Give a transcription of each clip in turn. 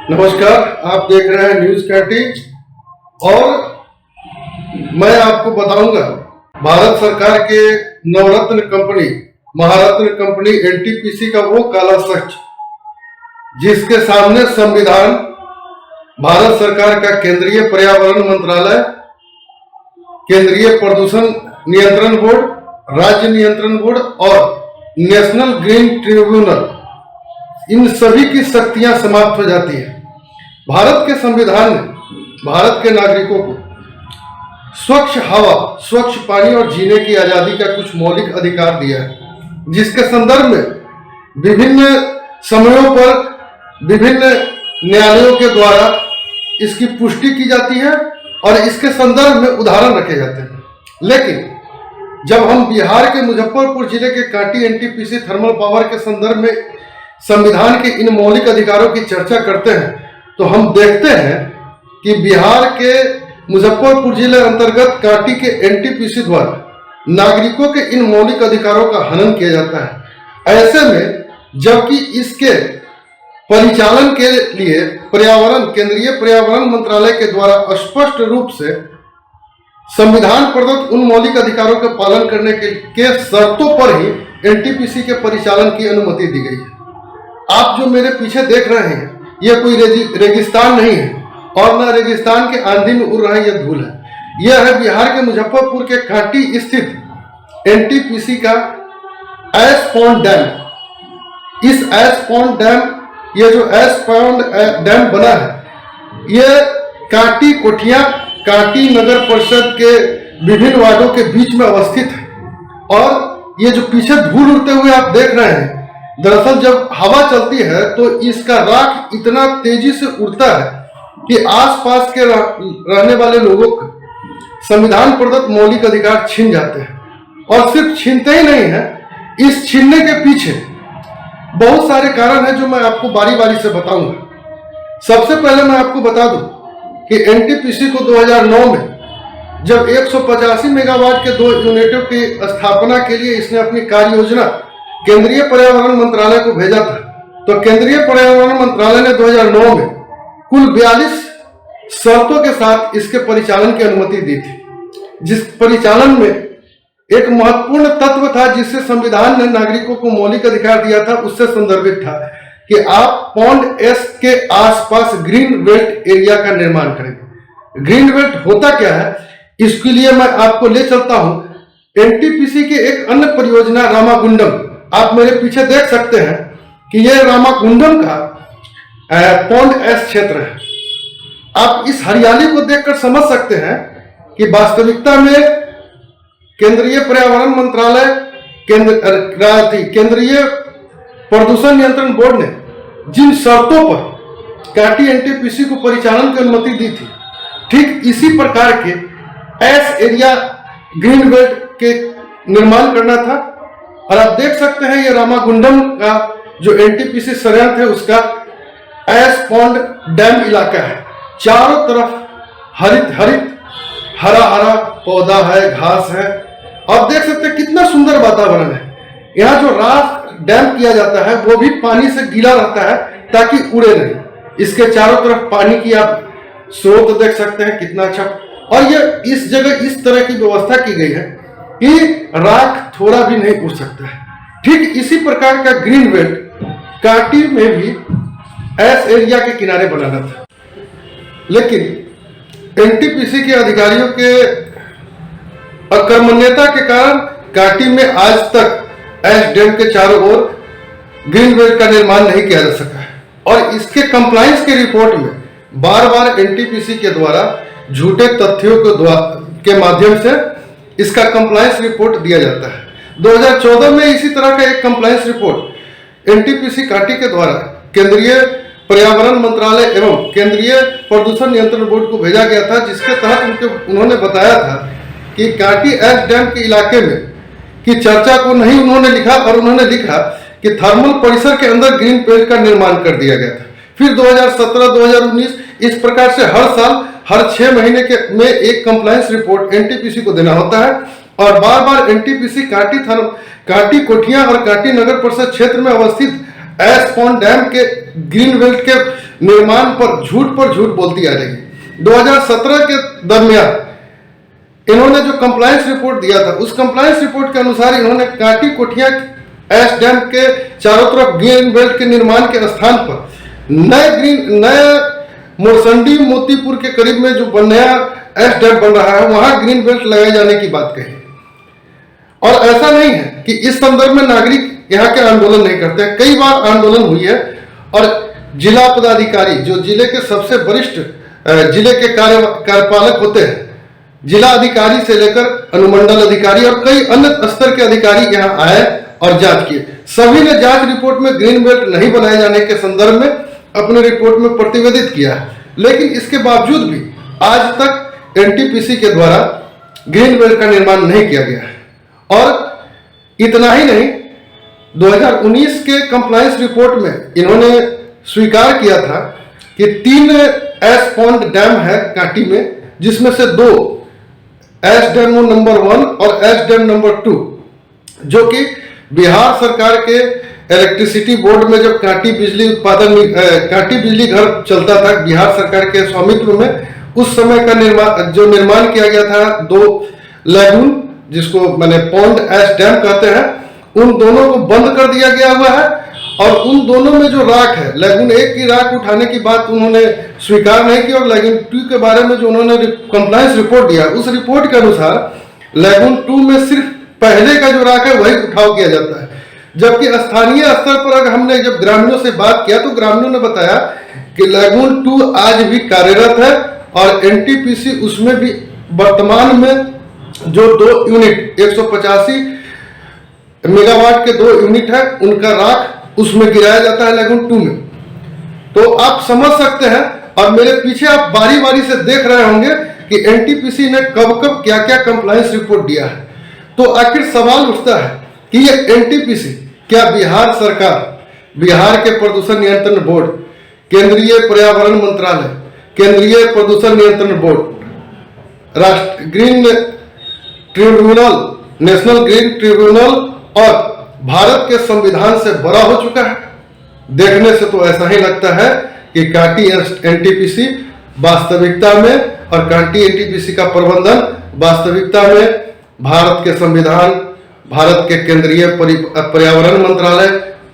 नमस्कार, आप देख रहे हैं न्यूज कैटी और मैं आपको बताऊंगा भारत सरकार के नवरत्न कंपनी महारत्न कंपनी एनटीपीसी का वो काला सच जिसके सामने संविधान, भारत सरकार का केंद्रीय पर्यावरण मंत्रालय, केंद्रीय प्रदूषण नियंत्रण बोर्ड, राज्य नियंत्रण बोर्ड और नेशनल ग्रीन ट्रिब्यूनल, इन सभी की शक्तियां समाप्त हो जाती है। भारत के संविधान ने भारत के नागरिकों को स्वच्छ हवा, स्वच्छ पानी और जीने की आजादी का कुछ मौलिक अधिकार दिया है, जिसके संदर्भ में विभिन्न समयों पर विभिन्न न्यायालयों के द्वारा इसकी पुष्टि की जाती है और इसके संदर्भ में उदाहरण रखे जाते हैं। लेकिन जब हम बिहार के मुजफ्फरपुर जिले के कांटी एनटीपीसी थर्मल पावर के संदर्भ में संविधान के इन मौलिक अधिकारों की चर्चा करते हैं तो हम देखते हैं कि बिहार के मुजफ्फरपुर जिले अंतर्गत कांटी के एनटीपीसी द्वारा नागरिकों के इन मौलिक अधिकारों का हनन किया जाता है। ऐसे में जबकि इसके परिचालन के लिए केंद्रीय पर्यावरण मंत्रालय के द्वारा स्पष्ट रूप से संविधान प्रदत्त उन मौलिक अधिकारों का पालन करने के शर्तों पर ही एनटीपीसी के परिचालन की अनुमति दी गई है। आप जो मेरे पीछे देख रहे हैं यह कोई रेगिस्तान नहीं है और न रेगिस्तान के आंधी में उड़ रहा यह धूल है। यह है बिहार के मुजफ्फरपुर के कांटी स्थित एनटीपीसी का ऐश पॉन्ड डैम। इस ऐश पॉन्ड डैम, यह जो ऐश पॉन्ड डैम बना है यह कांटी कोठिया कांटी नगर परिषद के विभिन्न वार्डों के बीच में अवस्थित है। और ये जो पीछे धूल उड़ते हुए आप देख रहे हैं, दरअसल जब हवा चलती है तो इसका राख इतना तेजी से उड़ता है कि आसपास के रहने वाले लोगों को संविधान प्रदत्त मौलिक अधिकार छीन जाते हैं। और सिर्फ छीनते ही नहीं है, इस छीनने के पीछे बहुत सारे कारण हैं जो मैं आपको बारी बारी से बताऊंगा। सबसे पहले मैं आपको बता दूं कि एनटीपीसी को 2009 में जब 185 मेगावाट के 2 यूनिटों की स्थापना के लिए इसने अपनी कार्य योजना केंद्रीय पर्यावरण मंत्रालय को भेजा था, तो केंद्रीय पर्यावरण मंत्रालय ने 2009 में कुल 42 शर्तों के साथ इसके परिचालन की अनुमति दी थी। जिस परिचालन में एक महत्वपूर्ण तत्व था जिससे संविधान ने नागरिकों को मौलिक अधिकार दिया था, उससे संदर्भित था कि आप पॉन्ड एस के आसपास ग्रीन बेल्ट एरिया का निर्माण करेंगे। ग्रीन बेल्ट होता क्या है, इसके लिए मैं आपको ले चलता हूं एनटीपीसी की एक अन्य परियोजना रामागुंडम। आप मेरे पीछे देख सकते हैं कि यह रामागुंडम का पॉन्ड एस क्षेत्र है। आप इस हरियाली को देखकर समझ सकते हैं कि वास्तविकता में केंद्रीय पर्यावरण मंत्रालय, केंद्रीय प्रदूषण नियंत्रण बोर्ड ने जिन शर्तों पर कांटी एनटीपीसी को परिचालन की अनुमति दी थी, ठीक इसी प्रकार के एस एरिया ग्रीन बेल्ट के निर्माण करना था। और आप देख सकते हैं ये रामागुंडम का जो एनटीपीसी संयंत्र है उसका ऐश पॉन्ड डैम इलाका है। चारों तरफ हरा हरा पौधा है, घास है। आप देख सकते हैं कितना सुंदर वातावरण है। यहाँ जो राख डैम किया जाता है वो भी पानी से गीला रहता है ताकि उड़े नहीं। इसके चारों तरफ पानी की आप स्रोत देख सकते हैं, कितना अच्छा। और ये इस जगह इस तरह की व्यवस्था की गई है कि राख थोड़ा भी नहीं उड़ सकता है। ठीक इसी प्रकार का ग्रीन बेल्ट कांटी में भी एस एरिया के किनारे बनाना था, लेकिन एनटीपीसी के अधिकारियों के अकर्मण्यता के कारण कांटी में आज तक एस डैम के चारों ओर ग्रीन बेल्ट का निर्माण नहीं किया जा सका है। और इसके कंप्लायंस की रिपोर्ट में बार बार एनटीपीसी के द्वारा झूठे तथ्यों के माध्यम से इसका कंप्लायंस रिपोर्ट दिया जाता है। 2014 में इसी तरह का एक कंप्लायंस रिपोर्ट एनटीपीसी कांटी के द्वारा केंद्रीय पर्यावरण मंत्रालय एवं केंद्रीय प्रदूषण नियंत्रण बोर्ड को भेजा गया था, जिसके तहत उन्होंने बताया था कि कांटी एस डैम के इलाके में की चर्चा को नहीं उन्होंने लिखा और उन्होंने लिखा कि थर्मल परिसर के अंदर ग्रीन बेल्ट का निर्माण कर दिया गया था। फिर 2017-2019 इस प्रकार से हर साल हर 6 महीने में एक कंप्लायंस रिपोर्ट एनटीपीसी को देना होता है। और बार बार एनटीपीसी कांटी कोठिया और कांटी नगर परिषद क्षेत्र में अवस्थित एस पॉन्ड डैम के ग्रीन बेल्ट के निर्माण पर झूठ बोलती आ रही है। 2017 के दरमियान इन्होंने जो कंप्लायंस रिपोर्ट दिया था, उस कंप्लायंस रिपोर्ट के अनुसार इन्होंने काटी कोठिया एस डैम के चारों तरफ ग्रीन बेल्ट के निर्माण के स्थान पर नए मोरसंडी मोतीपुर के करीब में जो नया एस डैम बन रहा है, वहां ग्रीन बेल्ट लगाए जाने की बात कही। और ऐसा नहीं है कि इस संदर्भ में नागरिक यहाँ के आंदोलन नहीं करते हैं। कई बार आंदोलन हुई है और जिला पदाधिकारी जो जिले के सबसे वरिष्ठ जिले के कार्यपालक होते हैं, जिला अधिकारी से लेकर अनुमंडल अधिकारी और कई अन्य स्तर के अधिकारी यहाँ आए और जांच किए। सभी ने जांच रिपोर्ट में ग्रीन बेल्ट नहीं बनाए जाने के संदर्भ में अपने रिपोर्ट में प्रतिवेदित किया है, लेकिन इसके बावजूद भी आज तक एनटीपीसी के द्वारा ग्रीन बेल्ट का निर्माण नहीं किया गया है। और इतना ही नहीं, 2019 के कंप्लायंस रिपोर्ट में इन्होंने स्वीकार किया था कि 3 एस पॉन्ड डैम है काटी में, जिसमें से 2 एस डैम नंबर 1 और एस डैम नंबर 2 जो कि बिहार सरकार के इलेक्ट्रिसिटी बोर्ड में जब काटी बिजली घर चलता था बिहार सरकार के स्वामित्व में, उस समय का निर्माण किया गया था 2 लैगून, जिसको मैंने पॉन्ड एस डैम कहते हैं, उन दोनों को बंद कर दिया गया हुआ है। और उन दोनों में जो राख है, लैगून 1 की राख उठाने की बात उन्होंने स्वीकार नहीं की, और लैगून 2 के बारे में जो उन्होंने कंप्लायंस रिपोर्ट दिया, उस रिपोर्ट के अनुसार लैगून 2 में सिर्फ पहले का जो राख है वही उठाव किया जाता है। जबकि स्थानीय स्तर पर अगर हमने जब ग्रामीणों से बात किया तो ग्रामीणों ने बताया कि लैगून 2 आज भी कार्यरत है और एनटीपीसी उसमें भी वर्तमान में जो 2 यूनिट 185 मेगावाट के 2 यूनिट है, उनका राख उसमें गिराया जाता है लैगून 2 में। तो आप समझ सकते हैं, और मेरे पीछे आप बारी बारी से देख रहे होंगे कि एनटीपीसी ने कब कब क्या क्या कंप्लायंस रिपोर्ट दिया है। तो आखिर सवाल उठता है कि ये एनटीपीसी क्या बिहार सरकार, बिहार के प्रदूषण नियंत्रण बोर्ड, केंद्रीय पर्यावरण मंत्रालय, केंद्रीय प्रदूषण नियंत्रण बोर्ड, राष्ट्रीय green tribunal, national green tribunal और भारत के संविधान से बड़ा हो चुका है? देखने से तो ऐसा ही लगता है कि काटी एनटीपीसी वास्तविकता में, और काटी एनटीपीसी का प्रबंधन वास्तविकता में भारत के संविधान, भारत के केंद्रीय पर्यावरण मंत्रालय,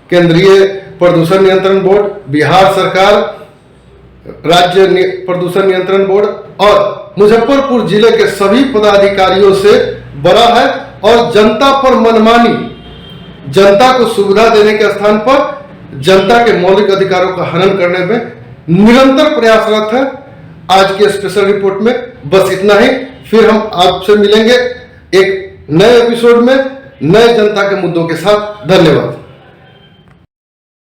केंद्रीय प्रदूषण नियंत्रण बोर्ड, बिहार सरकार, राज्य प्रदूषण नियंत्रण बोर्ड और मुजफ्फरपुर जिले के सभी पदाधिकारियों से बड़ा है। और जनता पर मनमानी, जनता को सुविधा देने के स्थान पर जनता के मौलिक अधिकारों का हनन करने में निरंतर प्रयासरत है। आज के स्पेशल रिपोर्ट में बस इतना ही। फिर हम आपसे मिलेंगे एक नए एपिसोड में नए जनता के मुद्दों के साथ। धन्यवाद।